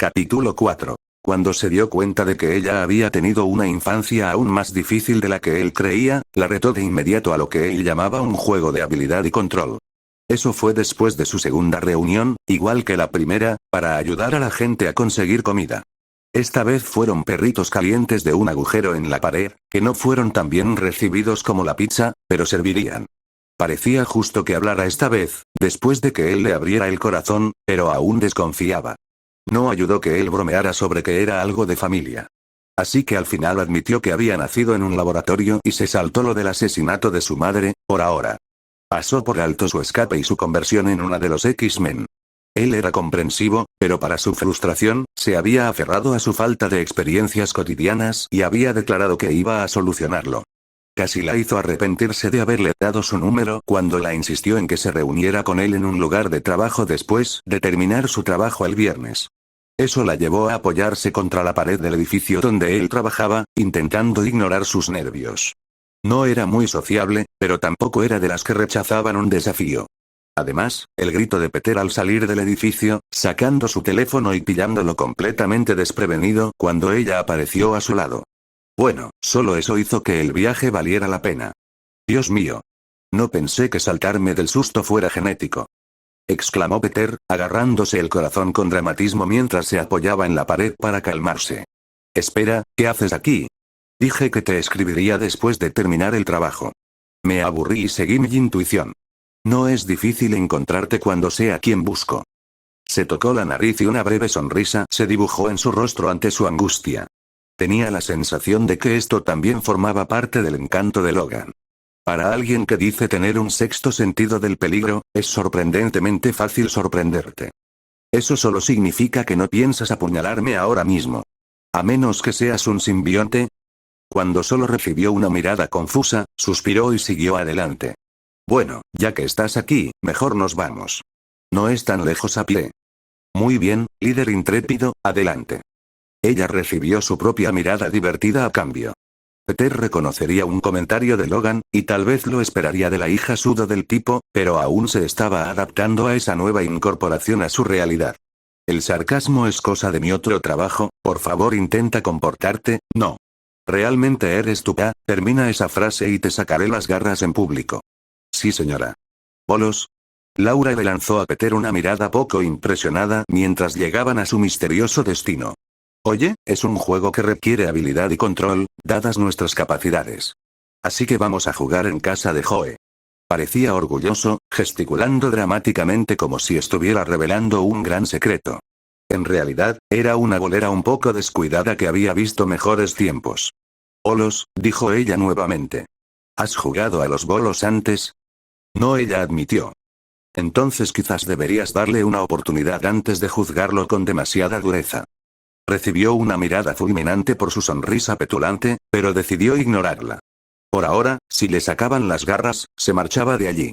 Capítulo 4. Cuando se dio cuenta de que ella había tenido una infancia aún más difícil de la que él creía, la retó de inmediato a lo que él llamaba un juego de habilidad y control. Eso fue después de su segunda reunión, igual que la primera, para ayudar a la gente a conseguir comida. Esta vez fueron perritos calientes de un agujero en la pared, que no fueron tan bien recibidos como la pizza, pero servirían. Parecía justo que hablara esta vez, después de que él le abriera el corazón, pero aún desconfiaba. No ayudó que él bromeara sobre que era algo de familia. Así que al final admitió que había nacido en un laboratorio y se saltó lo del asesinato de su madre, por ahora. Pasó por alto su escape y su conversión en una de los X-Men. Él era comprensivo, pero para su frustración, se había aferrado a su falta de experiencias cotidianas y había declarado que iba a solucionarlo. Casi la hizo arrepentirse de haberle dado su número cuando la insistió en que se reuniera con él en un lugar de trabajo después de terminar su trabajo el viernes. Eso la llevó a apoyarse contra la pared del edificio donde él trabajaba, intentando ignorar sus nervios. No era muy sociable, pero tampoco era de las que rechazaban un desafío. Además, el grito de Peter al salir del edificio, sacando su teléfono y pillándolo completamente desprevenido cuando ella apareció a su lado. Bueno, solo eso hizo que el viaje valiera la pena. Dios mío. No pensé que saltarme del susto fuera genético. Exclamó Peter, agarrándose el corazón con dramatismo mientras se apoyaba en la pared para calmarse. Espera, ¿qué haces aquí? Dije que te escribiría después de terminar el trabajo. Me aburrí y seguí mi intuición. No es difícil encontrarte cuando sé a quién busco. Se tocó la nariz y una breve sonrisa se dibujó en su rostro ante su angustia. Tenía la sensación de que esto también formaba parte del encanto de Logan. Para alguien que dice tener un sexto sentido del peligro, es sorprendentemente fácil sorprenderte. Eso solo significa que no piensas apuñalarme ahora mismo. A menos que seas un simbionte. Cuando solo recibió una mirada confusa, suspiró y siguió adelante. Bueno, ya que estás aquí, mejor nos vamos. No es tan lejos a pie. Muy bien, líder intrépido, adelante. Ella recibió su propia mirada divertida a cambio. Peter reconocería un comentario de Logan, y tal vez lo esperaría de la hija sudo del tipo, pero aún se estaba adaptando a esa nueva incorporación a su realidad. El sarcasmo es cosa de mi otro trabajo, por favor intenta comportarte, no. Realmente eres tú, termina esa frase y te sacaré las garras en público. Sí señora. Bolos. Laura le lanzó a Peter una mirada poco impresionada mientras llegaban a su misterioso destino. Oye, es un juego que requiere habilidad y control, dadas nuestras capacidades. Así que vamos a jugar en casa de Joe. Parecía orgulloso, gesticulando dramáticamente como si estuviera revelando un gran secreto. En realidad, era una bolera un poco descuidada que había visto mejores tiempos. Bolos, dijo ella nuevamente. ¿Has jugado a los bolos antes? No, ella admitió. Entonces quizás deberías darle una oportunidad antes de juzgarlo con demasiada dureza. Recibió una mirada fulminante por su sonrisa petulante, pero decidió ignorarla. Por ahora, si le sacaban las garras, se marchaba de allí.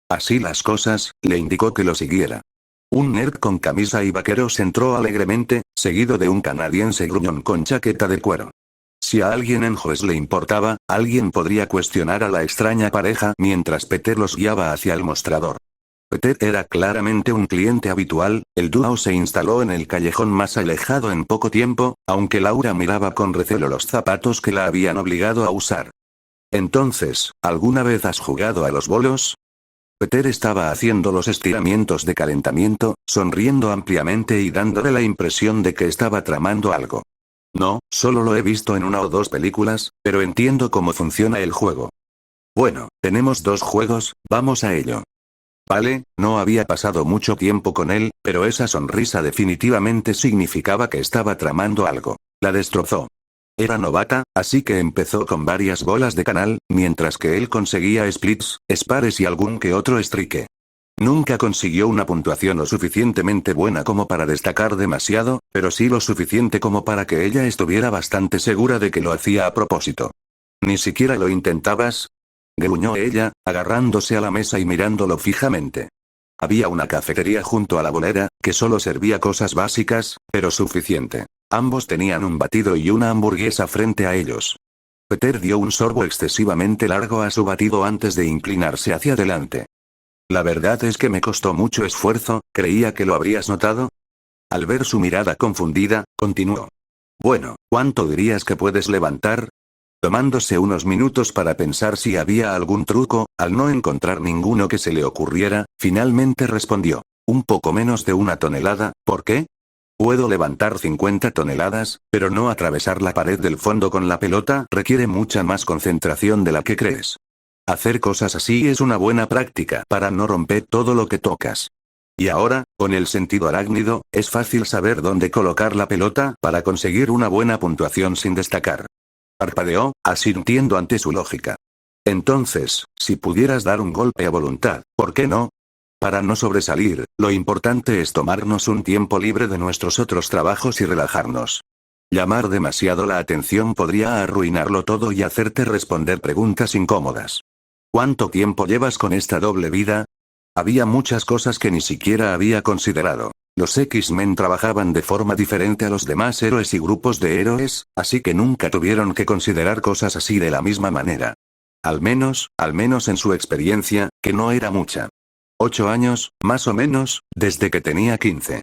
Así las cosas, le indicó que lo siguiera. Un nerd con camisa y vaqueros entró alegremente, seguido de un canadiense gruñón con chaqueta de cuero. Si a alguien en Joes le importaba, alguien podría cuestionar a la extraña pareja mientras Peter los guiaba hacia el mostrador. Peter era claramente un cliente habitual, el dúo se instaló en el callejón más alejado en poco tiempo, aunque Laura miraba con recelo los zapatos que la habían obligado a usar. Entonces, ¿alguna vez has jugado a los bolos? Peter estaba haciendo los estiramientos de calentamiento, sonriendo ampliamente y dándole la impresión de que estaba tramando algo. No, solo lo he visto en una o dos películas, pero entiendo cómo funciona el juego. Bueno, tenemos dos juegos, vamos a ello. Vale, no había pasado mucho tiempo con él, pero esa sonrisa definitivamente significaba que estaba tramando algo. La destrozó. Era novata, así que empezó con varias bolas de canal, mientras que él conseguía splits, spares y algún que otro strike. Nunca consiguió una puntuación lo suficientemente buena como para destacar demasiado, pero sí lo suficiente como para que ella estuviera bastante segura de que lo hacía a propósito. ¿Ni siquiera lo intentabas? Gruñó ella, agarrándose a la mesa y mirándolo fijamente. Había una cafetería junto a la bolera, que solo servía cosas básicas, pero suficiente. Ambos tenían un batido y una hamburguesa frente a ellos. Peter dio un sorbo excesivamente largo a su batido antes de inclinarse hacia adelante. La verdad es que me costó mucho esfuerzo, ¿creía que lo habrías notado? Al ver su mirada confundida, continuó. Bueno, ¿cuánto dirías que puedes levantar? Tomándose unos minutos para pensar si había algún truco, al no encontrar ninguno que se le ocurriera, finalmente respondió. Un poco menos de 1 tonelada, ¿por qué? Puedo levantar 50 toneladas, pero no atravesar la pared del fondo con la pelota requiere mucha más concentración de la que crees. Hacer cosas así es una buena práctica para no romper todo lo que tocas. Y ahora, con el sentido arácnido, es fácil saber dónde colocar la pelota para conseguir una buena puntuación sin destacar. Parpadeó, asintiendo ante su lógica. Entonces, si pudieras dar un golpe a voluntad, ¿por qué no? Para no sobresalir, lo importante es tomarnos un tiempo libre de nuestros otros trabajos y relajarnos. Llamar demasiado la atención podría arruinarlo todo y hacerte responder preguntas incómodas. ¿Cuánto tiempo llevas con esta doble vida? Había muchas cosas que ni siquiera había considerado. Los X-Men trabajaban de forma diferente a los demás héroes y grupos de héroes, así que nunca tuvieron que considerar cosas así de la misma manera. Al menos en su experiencia, que no era mucha. 8 años, más o menos, desde que tenía 15.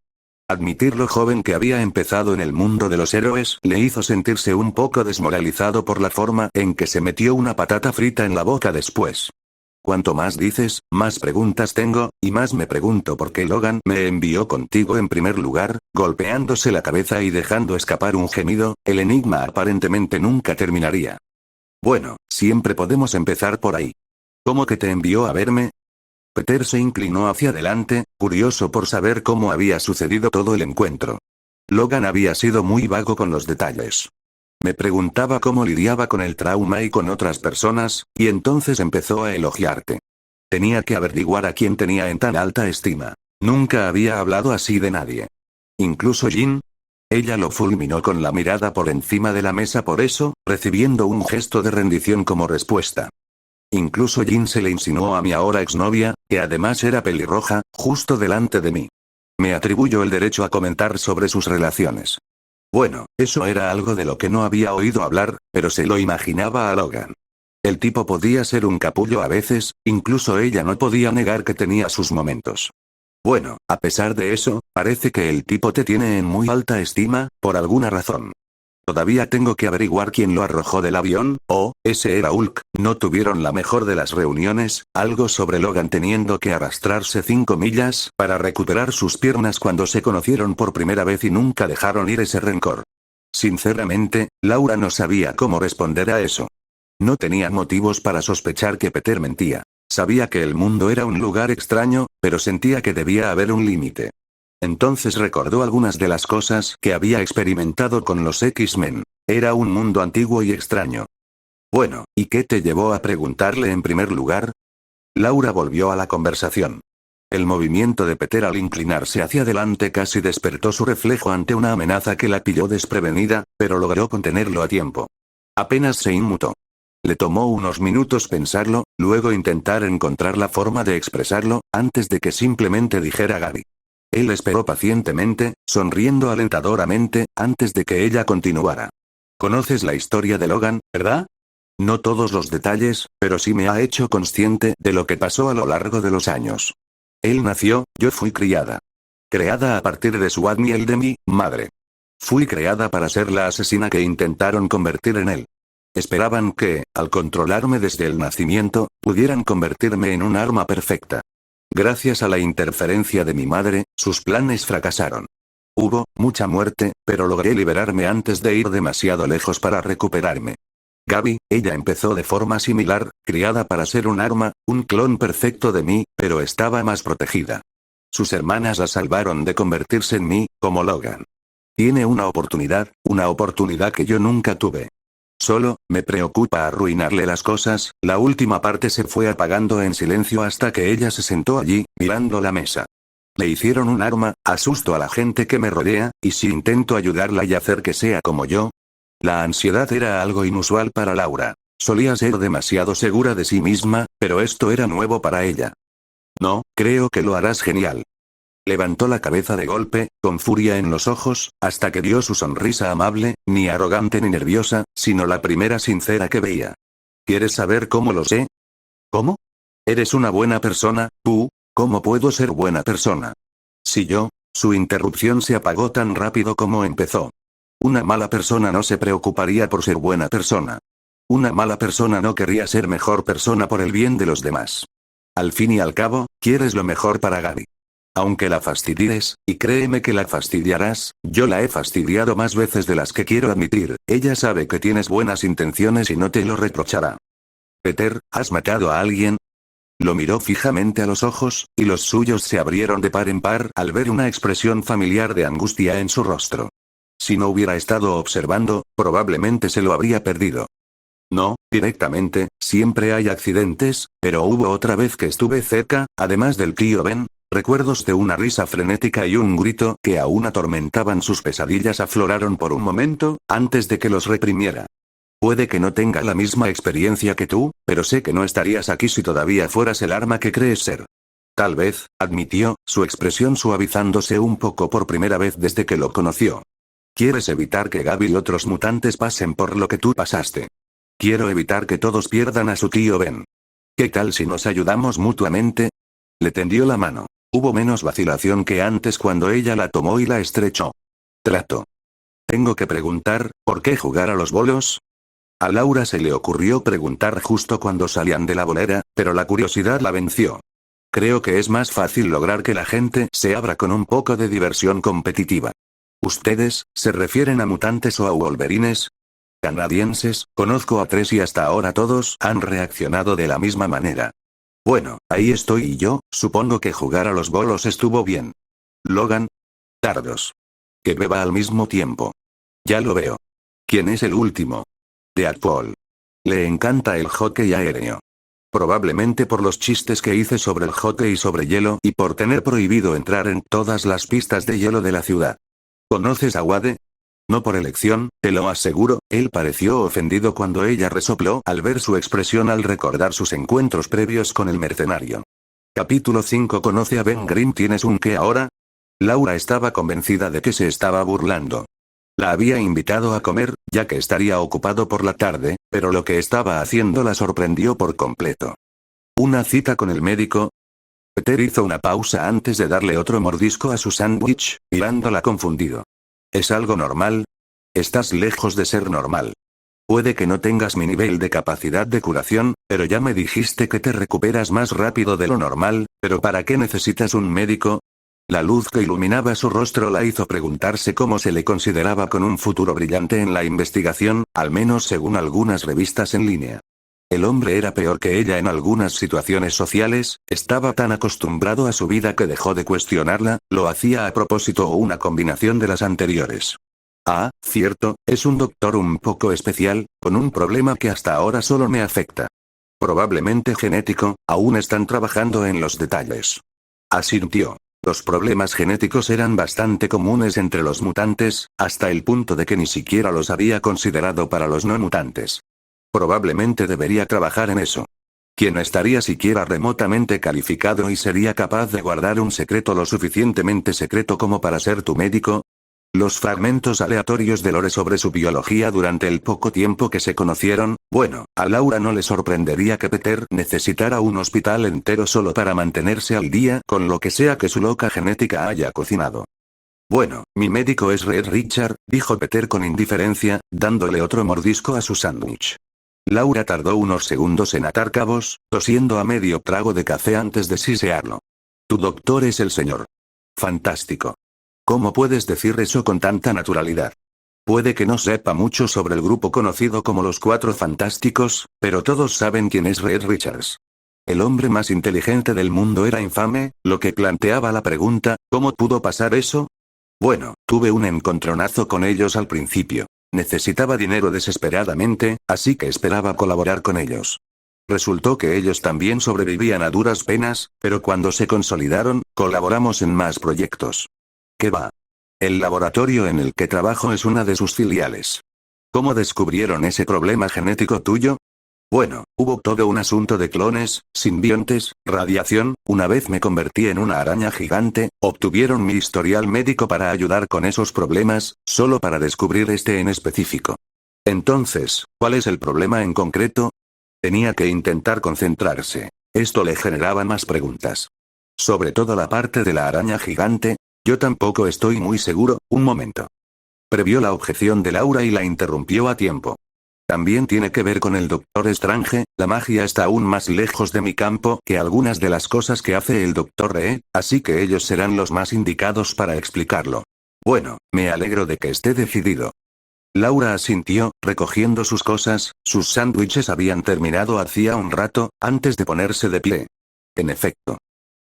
Admitir lo joven que había empezado en el mundo de los héroes le hizo sentirse un poco desmoralizado por la forma en que se metió una patata frita en la boca después. Cuanto más dices, más preguntas tengo, y más me pregunto por qué Logan me envió contigo en primer lugar. Golpeándose la cabeza y dejando escapar un gemido, el enigma aparentemente nunca terminaría. Bueno, siempre podemos empezar por ahí. ¿Cómo que te envió a verme? Peter se inclinó hacia adelante, curioso por saber cómo había sucedido todo el encuentro. Logan había sido muy vago con los detalles. Me preguntaba cómo lidiaba con el trauma y con otras personas, y entonces empezó a elogiarte. Tenía que averiguar a quién tenía en tan alta estima. Nunca había hablado así de nadie. ¿Incluso Jean? Ella lo fulminó con la mirada por encima de la mesa, por eso, recibiendo un gesto de rendición como respuesta. Incluso Jean se le insinuó a mi ahora exnovia, que además era pelirroja, justo delante de mí. Me atribuyo el derecho a comentar sobre sus relaciones. Bueno, eso era algo de lo que no había oído hablar, pero se lo imaginaba a Logan. El tipo podía ser un capullo a veces, incluso ella no podía negar que tenía sus momentos. Bueno, a pesar de eso, parece que el tipo te tiene en muy alta estima, por alguna razón. Todavía tengo que averiguar quién lo arrojó del avión, ese era Hulk. No tuvieron la mejor de las reuniones, algo sobre Logan teniendo que arrastrarse 5 millas para recuperar sus piernas cuando se conocieron por primera vez y nunca dejaron ir ese rencor. Sinceramente, Laura no sabía cómo responder a eso. No tenía motivos para sospechar que Peter mentía. Sabía que el mundo era un lugar extraño, pero sentía que debía haber un límite. Entonces recordó algunas de las cosas que había experimentado con los X-Men. Era un mundo antiguo y extraño. Bueno, ¿y qué te llevó a preguntarle en primer lugar? Laura volvió a la conversación. El movimiento de Peter al inclinarse hacia adelante casi despertó su reflejo ante una amenaza que la pilló desprevenida, pero logró contenerlo a tiempo. Apenas se inmutó. Le tomó unos minutos pensarlo, luego intentar encontrar la forma de expresarlo, antes de que simplemente dijera Gaby. Él esperó pacientemente, sonriendo alentadoramente, antes de que ella continuara. ¿Conoces la historia de Logan, verdad? No todos los detalles, pero sí me ha hecho consciente de lo que pasó a lo largo de los años. Él nació, yo fui criada. Creada a partir de su ADN y el de mi madre. Fui creada para ser la asesina que intentaron convertir en él. Esperaban que, al controlarme desde el nacimiento, pudieran convertirme en un arma perfecta. Gracias a la interferencia de mi madre, sus planes fracasaron. Hubo mucha muerte, pero logré liberarme antes de ir demasiado lejos para recuperarme. Gaby, ella empezó de forma similar, criada para ser un arma, un clon perfecto de mí, pero estaba más protegida. Sus hermanas la salvaron de convertirse en mí, como Logan. Tiene una oportunidad que yo nunca tuve. Solo, me preocupa arruinarle las cosas. La última parte se fue apagando en silencio hasta que ella se sentó allí, mirando la mesa. Le hicieron un arma, asusto a la gente que me rodea, y si intento ayudarla y hacer que sea como yo. La ansiedad era algo inusual para Laura. Solía ser demasiado segura de sí misma, pero esto era nuevo para ella. No, creo que lo harás genial. Levantó la cabeza de golpe, con furia en los ojos, hasta que dio su sonrisa amable, ni arrogante ni nerviosa, sino la primera sincera que veía. ¿Quieres saber cómo lo sé? ¿Cómo? Eres una buena persona, ¿tú? ¿Cómo puedo ser buena persona? Si yo Su interrupción se apagó tan rápido como empezó. Una mala persona no se preocuparía por ser buena persona. Una mala persona no querría ser mejor persona por el bien de los demás. Al fin y al cabo, quieres lo mejor para Gaby. Aunque la fastidies, y créeme que la fastidiarás, yo la he fastidiado más veces de las que quiero admitir, ella sabe que tienes buenas intenciones y no te lo reprochará. Peter, ¿has matado a alguien? Lo miró fijamente a los ojos, y los suyos se abrieron de par en par al ver una expresión familiar de angustia en su rostro. Si no hubiera estado observando, probablemente se lo habría perdido. No, directamente, siempre hay accidentes, pero hubo otra vez que estuve cerca, además del tío Ben. Recuerdos de una risa frenética y un grito que aún atormentaban sus pesadillas afloraron por un momento, antes de que los reprimiera. Puede que no tenga la misma experiencia que tú, pero sé que no estarías aquí si todavía fueras el arma que crees ser. Tal vez, admitió, su expresión suavizándose un poco por primera vez desde que lo conoció. Quieres evitar que Gaby y otros mutantes pasen por lo que tú pasaste. Quiero evitar que todos pierdan a su tío Ben. ¿Qué tal si nos ayudamos mutuamente? Le tendió la mano. Hubo menos vacilación que antes cuando ella la tomó y la estrechó. Trato. Tengo que preguntar, ¿por qué jugar a los bolos? A Laura se le ocurrió preguntar justo cuando salían de la bolera, pero la curiosidad la venció. Creo que es más fácil lograr que la gente se abra con un poco de diversión competitiva. ¿Ustedes, se refieren a mutantes o a wolverines? Canadienses, conozco a 3 y hasta ahora todos han reaccionado de la misma manera. Bueno, ahí estoy y yo, supongo que jugar a los bolos estuvo bien. Logan. Tardos. Que beba al mismo tiempo. Ya lo veo. ¿Quién es el último? Deadpool. Le encanta el hockey aéreo. Probablemente por los chistes que hice sobre el hockey sobre hielo y por tener prohibido entrar en todas las pistas de hielo de la ciudad. ¿Conoces a Wade? No por elección, te lo aseguro, él pareció ofendido cuando ella resopló al ver su expresión al recordar sus encuentros previos con el mercenario. Capítulo 5. ¿Conoce a Ben Grimm? ¿Tienes un qué ahora? Laura estaba convencida de que se estaba burlando. La había invitado a comer, ya que estaría ocupado por la tarde, pero lo que estaba haciendo la sorprendió por completo. ¿Una cita con el médico? Peter hizo una pausa antes de darle otro mordisco a su sándwich, mirándola confundido. ¿Es algo normal? Estás lejos de ser normal. Puede que no tengas mi nivel de capacidad de curación, pero ya me dijiste que te recuperas más rápido de lo normal, ¿pero para qué necesitas un médico? La luz que iluminaba su rostro la hizo preguntarse cómo se le consideraba con un futuro brillante en la investigación, al menos según algunas revistas en línea. El hombre era peor que ella en algunas situaciones sociales, estaba tan acostumbrado a su vida que dejó de cuestionarla, lo hacía a propósito o una combinación de las anteriores. Ah, cierto, es un doctor un poco especial, con un problema que hasta ahora solo me afecta. Probablemente genético, aún están trabajando en los detalles. Asintió. Los problemas genéticos eran bastante comunes entre los mutantes, hasta el punto de que ni siquiera los había considerado para los no mutantes. Probablemente debería trabajar en eso. ¿Quién estaría siquiera remotamente calificado y sería capaz de guardar un secreto lo suficientemente secreto como para ser tu médico? Los fragmentos aleatorios de lore sobre su biología durante el poco tiempo que se conocieron, bueno, a Laura no le sorprendería que Peter necesitara un hospital entero solo para mantenerse al día con lo que sea que su loca genética haya cocinado. Bueno, mi médico es Reed Richard, dijo Peter con indiferencia, dándole otro mordisco a su sándwich. Laura tardó unos segundos en atar cabos, tosiendo a medio trago de café antes de sisearlo. Tu doctor es el señor. Fantástico. ¿Cómo puedes decir eso con tanta naturalidad? Puede que no sepa mucho sobre el grupo conocido como los Cuatro Fantásticos, pero todos saben quién es Reed Richards. El hombre más inteligente del mundo era infame, lo que planteaba la pregunta, ¿cómo pudo pasar eso? Bueno, tuve un encontronazo con ellos al principio. Necesitaba dinero desesperadamente, así que esperaba colaborar con ellos. Resultó que ellos también sobrevivían a duras penas, pero cuando se consolidaron, colaboramos en más proyectos. ¿Qué va? El laboratorio en el que trabajo es una de sus filiales. ¿Cómo descubrieron ese problema genético tuyo? Bueno, hubo todo un asunto de clones, simbiontes, radiación, una vez me convertí en una araña gigante, obtuvieron mi historial médico para ayudar con esos problemas, solo para descubrir este en específico. Entonces, ¿cuál es el problema en concreto? Tenía que intentar concentrarse. Esto le generaba más preguntas. Sobre todo la parte de la araña gigante. Yo tampoco estoy muy seguro, un momento. Previó la objeción de Laura y la interrumpió a tiempo. También tiene que ver con el Doctor Strange, la magia está aún más lejos de mi campo que algunas de las cosas que hace el Doctor así que ellos serán los más indicados para explicarlo. Bueno, me alegro de que esté decidido. Laura asintió, recogiendo sus cosas, sus sándwiches habían terminado hacía un rato, antes de ponerse de pie. En efecto.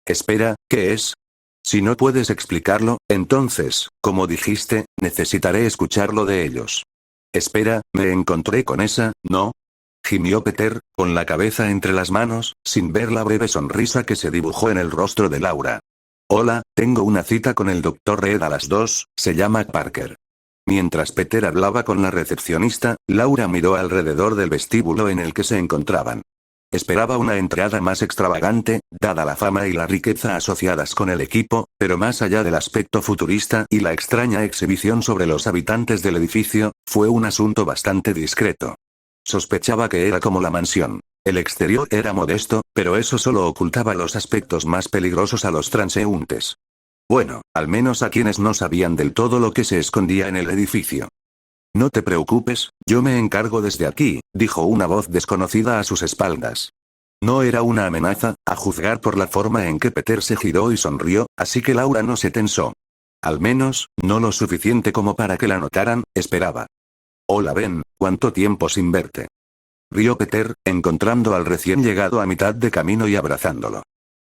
Espera, ¿qué es? Si no puedes explicarlo, entonces, como dijiste, necesitaré escucharlo de ellos. Espera, me encontré con esa, ¿no? Gimió Peter, con la cabeza entre las manos, sin ver la breve sonrisa que se dibujó en el rostro de Laura. Hola, tengo una cita con el Dr. Ed a las 2, se llama Parker. Mientras Peter hablaba con la recepcionista, Laura miró alrededor del vestíbulo en el que se encontraban. Esperaba una entrada más extravagante, dada la fama y la riqueza asociadas con el equipo, pero más allá del aspecto futurista y la extraña exhibición sobre los habitantes del edificio, fue un asunto bastante discreto. Sospechaba que era como la mansión. El exterior era modesto, pero eso solo ocultaba los aspectos más peligrosos a los transeúntes. Bueno, al menos a quienes no sabían del todo lo que se escondía en el edificio. No te preocupes, yo me encargo desde aquí, dijo una voz desconocida a sus espaldas. No era una amenaza, a juzgar por la forma en que Peter se giró y sonrió, así que Laura no se tensó. Al menos, no lo suficiente como para que la notaran, esperaba. Hola Ben, ¿cuánto tiempo sin verte? Rió Peter, encontrando al recién llegado a mitad de camino y abrazándolo.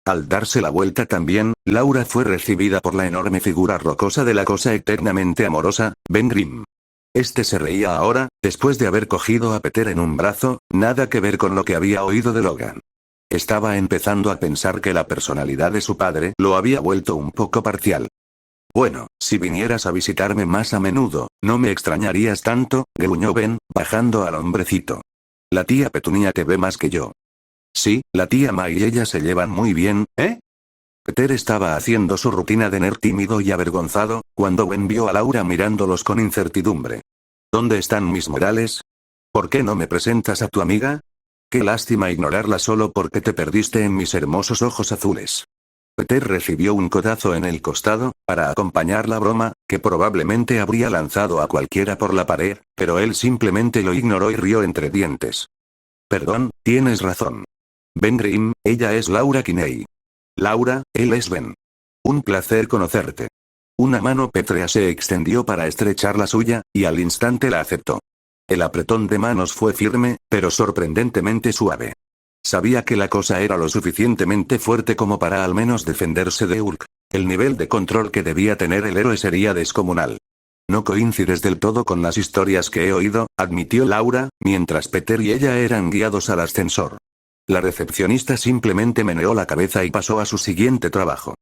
Al darse la vuelta también, Laura fue recibida por la enorme figura rocosa de la cosa eternamente amorosa, Ben Grimm. Este se reía ahora, después de haber cogido a Peter en un brazo, nada que ver con lo que había oído de Logan. Estaba empezando a pensar que la personalidad de su padre lo había vuelto un poco parcial. Bueno, si vinieras a visitarme más a menudo, no me extrañarías tanto, gruñó Ben, bajando al hombrecito. La tía Petunia te ve más que yo. Sí, la tía Ma y ella se llevan muy bien, ¿eh? Peter estaba haciendo su rutina de nerd tímido y avergonzado, cuando Ben vio a Laura mirándolos con incertidumbre. ¿Dónde están mis modales? ¿Por qué no me presentas a tu amiga? Qué lástima ignorarla solo porque te perdiste en mis hermosos ojos azules. Peter recibió un codazo en el costado, para acompañar la broma, que probablemente habría lanzado a cualquiera por la pared, pero él simplemente lo ignoró y rió entre dientes. Perdón, tienes razón. Ben Grimm, ella es Laura Kinney. Laura, él es Ben. Un placer conocerte. Una mano pétrea se extendió para estrechar la suya, y al instante la aceptó. El apretón de manos fue firme, pero sorprendentemente suave. Sabía que la cosa era lo suficientemente fuerte como para al menos defenderse de Hulk. El nivel de control que debía tener el héroe sería descomunal. No coincides del todo con las historias que he oído, admitió Laura, mientras Peter y ella eran guiados al ascensor. La recepcionista simplemente meneó la cabeza y pasó a su siguiente trabajo.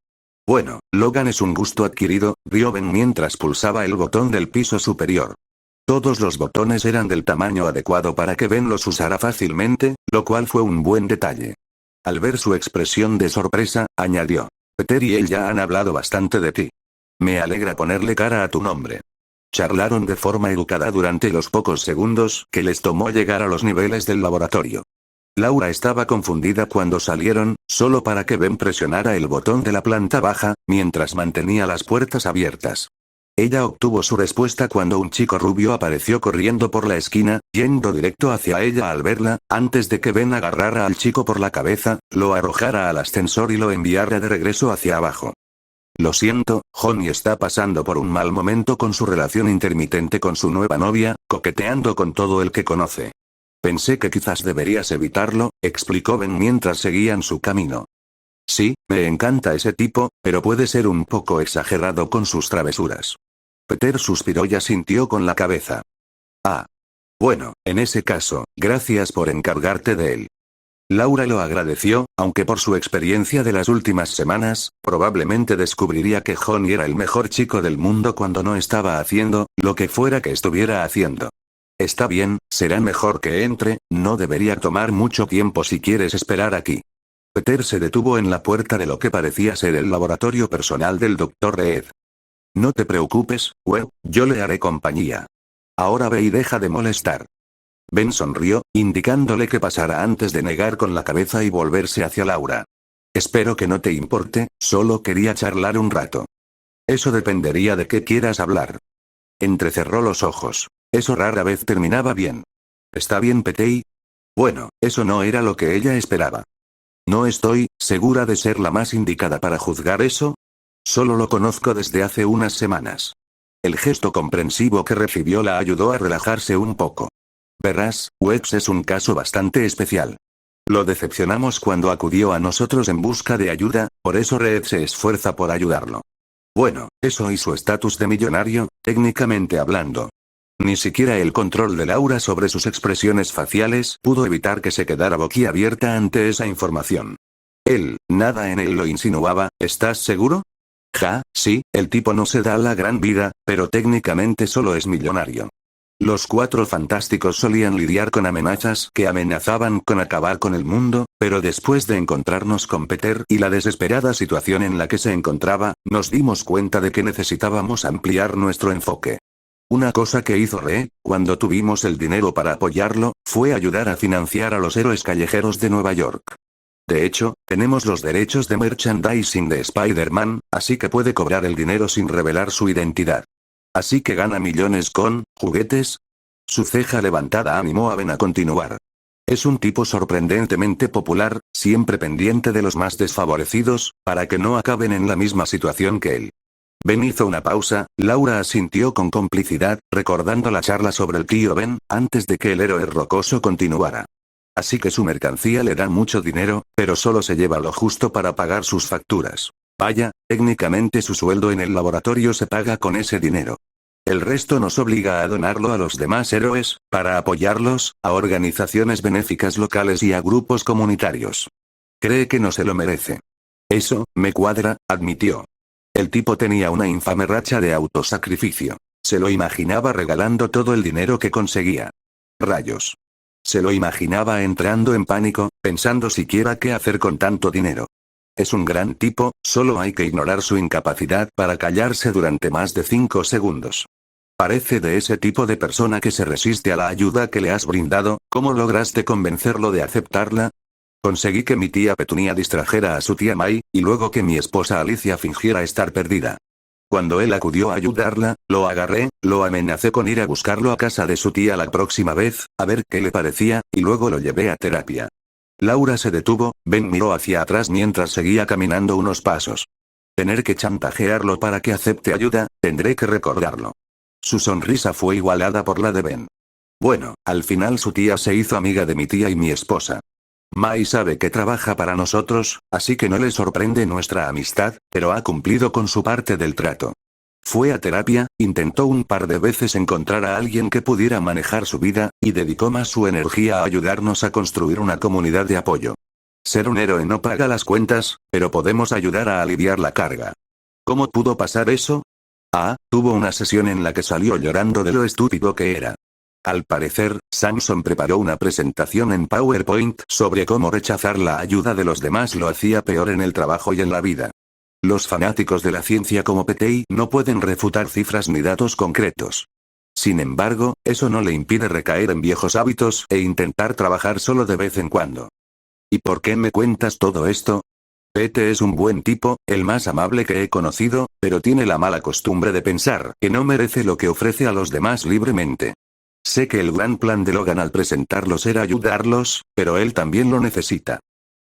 Bueno, Logan es un gusto adquirido, rió Ben mientras pulsaba el botón del piso superior. Todos los botones eran del tamaño adecuado para que Ben los usara fácilmente, lo cual fue un buen detalle. Al ver su expresión de sorpresa, añadió. Peter y él ya han hablado bastante de ti. Me alegra ponerle cara a tu nombre. Charlaron de forma educada durante los pocos segundos que les tomó llegar a los niveles del laboratorio. Laura estaba confundida cuando salieron, solo para que Ben presionara el botón de la planta baja, mientras mantenía las puertas abiertas. Ella obtuvo su respuesta cuando un chico rubio apareció corriendo por la esquina, yendo directo hacia ella al verla, antes de que Ben agarrara al chico por la cabeza, lo arrojara al ascensor y lo enviara de regreso hacia abajo. Lo siento, Johnny está pasando por un mal momento con su relación intermitente con su nueva novia, coqueteando con todo el que conoce. Pensé que quizás deberías evitarlo, explicó Ben mientras seguían su camino. Sí, me encanta ese tipo, pero puede ser un poco exagerado con sus travesuras. Peter suspiró y asintió con la cabeza. Ah. Bueno, en ese caso, gracias por encargarte de él. Laura lo agradeció, aunque por su experiencia de las últimas semanas, probablemente descubriría que Johnny era el mejor chico del mundo cuando no estaba haciendo lo que fuera que estuviera haciendo. Está bien, será mejor que entre, no debería tomar mucho tiempo si quieres esperar aquí. Peter se detuvo en la puerta de lo que parecía ser el laboratorio personal del Dr. Ed. No te preocupes, yo le haré compañía. Ahora ve y deja de molestar. Ben sonrió, indicándole que pasara antes de negar con la cabeza y volverse hacia Laura. Espero que no te importe, solo quería charlar un rato. Eso dependería de qué quieras hablar. Entrecerró los ojos. Eso rara vez terminaba bien. ¿Está bien, Petey? Bueno, eso no era lo que ella esperaba. No estoy segura de ser la más indicada para juzgar eso. Solo lo conozco desde hace unas semanas. El gesto comprensivo que recibió la ayudó a relajarse un poco. Verás, Wex es un caso bastante especial. Lo decepcionamos cuando acudió a nosotros en busca de ayuda, por eso Red se esfuerza por ayudarlo. Bueno, eso y su estatus de millonario, técnicamente hablando. Ni siquiera el control de Laura sobre sus expresiones faciales pudo evitar que se quedara boquiabierta ante esa información. Nada en él lo insinuaba, ¿estás seguro? Ja, sí, el tipo no se da la gran vida, pero técnicamente solo es millonario. Los Cuatro Fantásticos solían lidiar con amenazas que amenazaban con acabar con el mundo, pero después de encontrarnos con Peter y la desesperada situación en la que se encontraba, nos dimos cuenta de que necesitábamos ampliar nuestro enfoque. Una cosa que hizo Re, cuando tuvimos el dinero para apoyarlo, fue ayudar a financiar a los héroes callejeros de Nueva York. De hecho, tenemos los derechos de merchandising de Spider-Man, así que puede cobrar el dinero sin revelar su identidad. Así que gana millones con juguetes. Su ceja levantada animó a Ben a continuar. Es un tipo sorprendentemente popular, siempre pendiente de los más desfavorecidos, para que no acaben en la misma situación que él. Ben hizo una pausa, Laura asintió con complicidad, recordando la charla sobre el tío Ben, antes de que el héroe rocoso continuara. Así que su mercancía le da mucho dinero, pero solo se lleva lo justo para pagar sus facturas. Vaya, técnicamente su sueldo en el laboratorio se paga con ese dinero. El resto nos obliga a donarlo a los demás héroes, para apoyarlos, a organizaciones benéficas locales y a grupos comunitarios. Cree que no se lo merece. Eso, me cuadra, admitió. El tipo tenía una infame racha de autosacrificio. Se lo imaginaba regalando todo el dinero que conseguía. Rayos. Se lo imaginaba entrando en pánico, pensando siquiera qué hacer con tanto dinero. Es un gran tipo, solo hay que ignorar su incapacidad para callarse durante más de 5 segundos. Parece de ese tipo de persona que se resiste a la ayuda que le has brindado. ¿Cómo lograste convencerlo de aceptarla? Conseguí que mi tía Petunia distrajera a su tía May, y luego que mi esposa Alicia fingiera estar perdida. Cuando él acudió a ayudarla, lo agarré, lo amenacé con ir a buscarlo a casa de su tía la próxima vez, a ver qué le parecía, y luego lo llevé a terapia. Laura se detuvo, Ben miró hacia atrás mientras seguía caminando unos pasos. Tener que chantajearlo para que acepte ayuda, tendré que recordarlo. Su sonrisa fue igualada por la de Ben. Bueno, al final su tía se hizo amiga de mi tía y mi esposa. Mai sabe que trabaja para nosotros, así que no le sorprende nuestra amistad, pero ha cumplido con su parte del trato. Fue a terapia, intentó un par de veces encontrar a alguien que pudiera manejar su vida, y dedicó más su energía a ayudarnos a construir una comunidad de apoyo. Ser un héroe no paga las cuentas, pero podemos ayudar a aliviar la carga. ¿Cómo pudo pasar eso? Tuvo una sesión en la que salió llorando de lo estúpido que era. Al parecer, Samson preparó una presentación en PowerPoint sobre cómo rechazar la ayuda de los demás lo hacía peor en el trabajo y en la vida. Los fanáticos de la ciencia como Petey no pueden refutar cifras ni datos concretos. Sin embargo, eso no le impide recaer en viejos hábitos e intentar trabajar solo de vez en cuando. ¿Y por qué me cuentas todo esto? Pete es un buen tipo, el más amable que he conocido, pero tiene la mala costumbre de pensar que no merece lo que ofrece a los demás libremente. Sé que el gran plan de Logan al presentarlos era ayudarlos, pero él también lo necesita.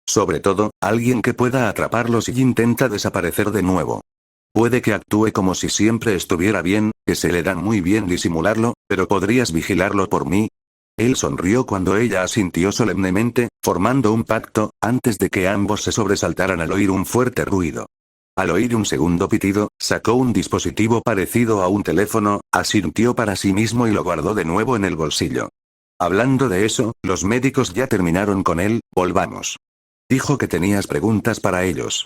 Sobre todo, alguien que pueda atraparlos y intenta desaparecer de nuevo. Puede que actúe como si siempre estuviera bien, que se le da muy bien disimularlo, pero ¿podrías vigilarlo por mí? Él sonrió cuando ella asintió solemnemente, formando un pacto, antes de que ambos se sobresaltaran al oír un fuerte ruido. Al oír un segundo pitido, sacó un dispositivo parecido a un teléfono, asintió para sí mismo y lo guardó de nuevo en el bolsillo. Hablando de eso, los médicos ya terminaron con él, volvamos. Dijo que tenías preguntas para ellos.